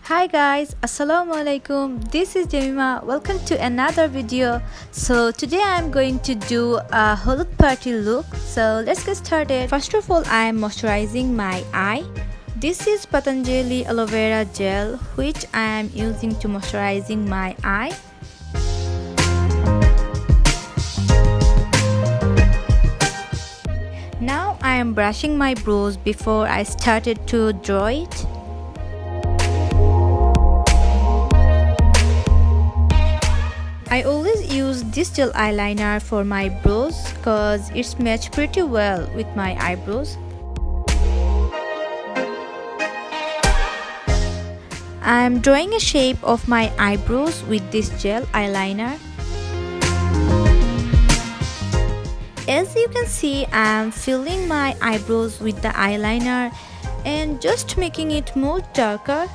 Hi guys, assalamu alaikum. This is Zamima. Welcome to another video. So today I'm going to do a Holud party look. So let's get started. First of all, I am moisturizing my eye. This is Pathajeli aloe vera gel which I am using to moisturizing my eye. Now I am brushing my brows before I started to draw it. I always use this gel eyeliner for my brows cause it's matched pretty well with my eyebrows. I am drawing a shape of my eyebrows with this gel eyeliner. As you can see, I am filling my eyebrows with the eyeliner and just making it more darker.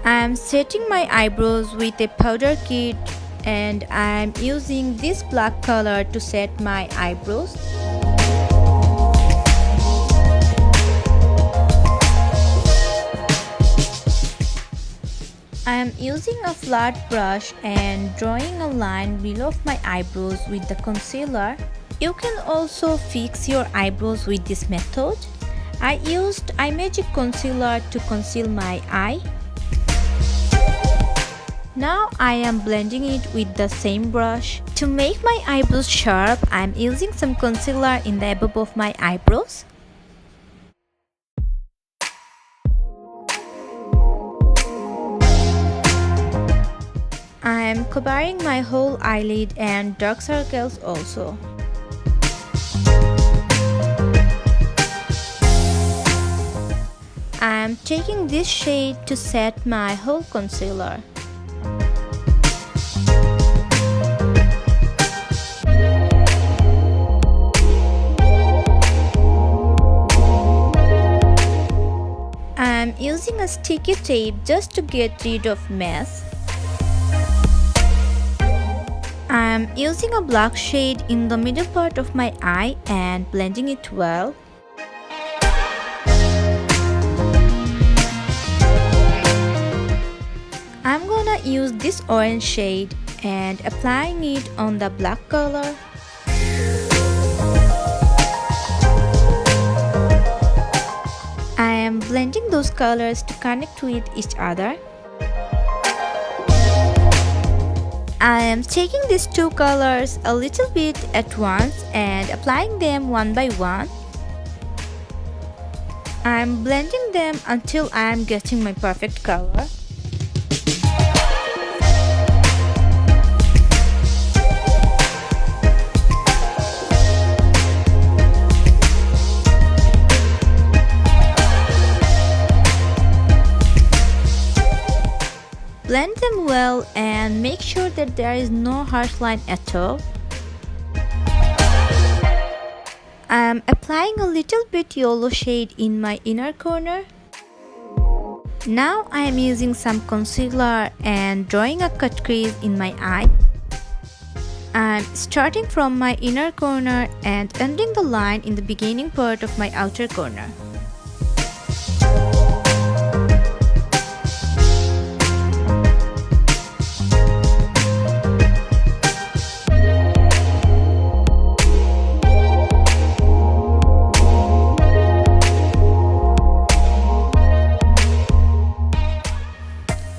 I am setting my eyebrows with a powder kit and I am using this black color to set my eyebrows. I am using a flat brush and drawing a line below my eyebrows with the concealer. You can also fix your eyebrows with this method. I used Imagic concealer to conceal my eye. Now I am blending it with the same brush. To make my eyebrows sharp, I am using some concealer in the above of my eyebrows. I am covering my whole eyelid and dark circles also. I am taking this shade to set my whole concealer. I am using a sticky tape just to get rid of mess. I am using a black shade in the middle part of my eye and blending it well. I'm gonna use this orange shade and applying it on the black color. I am blending those colors to connect with each other. I am taking these two colors a little bit at once and applying them one by one. I am blending them until I am getting my perfect color. Blend them well and make sure that there is no harsh line at all. I am applying a little bit yellow shade in my inner corner. Now I am using some concealer and drawing a cut crease in my eye. I am starting from my inner corner and ending the line in the beginning part of my outer corner.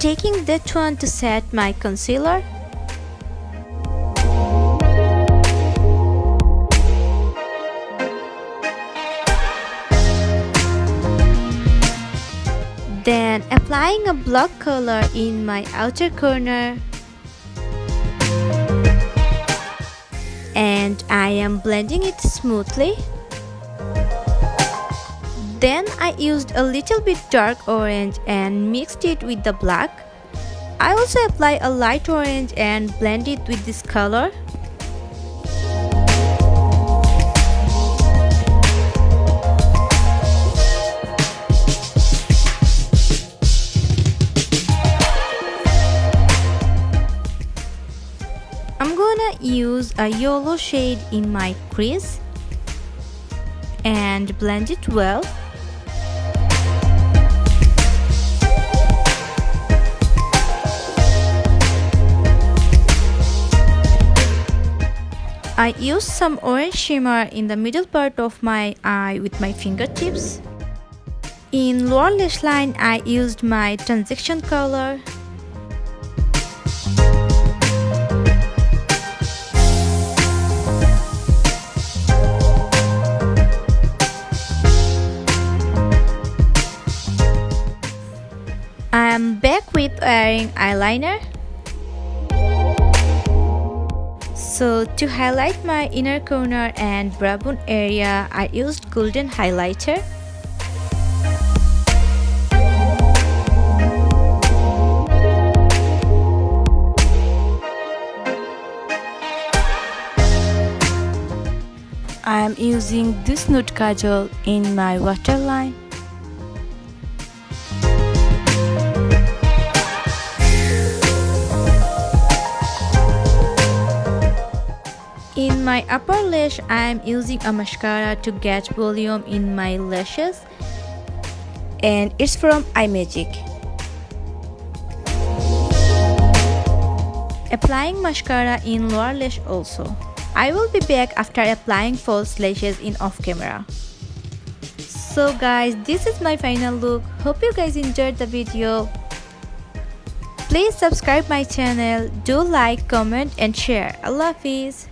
Taking that one to set my concealer. Then applying a black color in my outer corner. And I am blending it smoothly. Then I used a little bit dark orange and mixed it with the black. I also apply a light orange and blend it with this color. I'm gonna use a yellow shade in my crease and blend it well. I used some orange shimmer in the middle part of my eye with my fingertips. In lower lash line, I used my transition color. I am back with wearing eyeliner. So to highlight my inner corner and brow bone area, I used golden highlighter. I am using this nude kajal in my waterline. In my upper lash, I am using a mascara to get volume in my lashes, and it's from Imagic. Applying mascara in lower lash also. I will be back after applying false lashes in off camera. So guys, this is my final look. Hope you guys enjoyed the video. Please subscribe my channel, do like, comment and share. Allah Hafiz.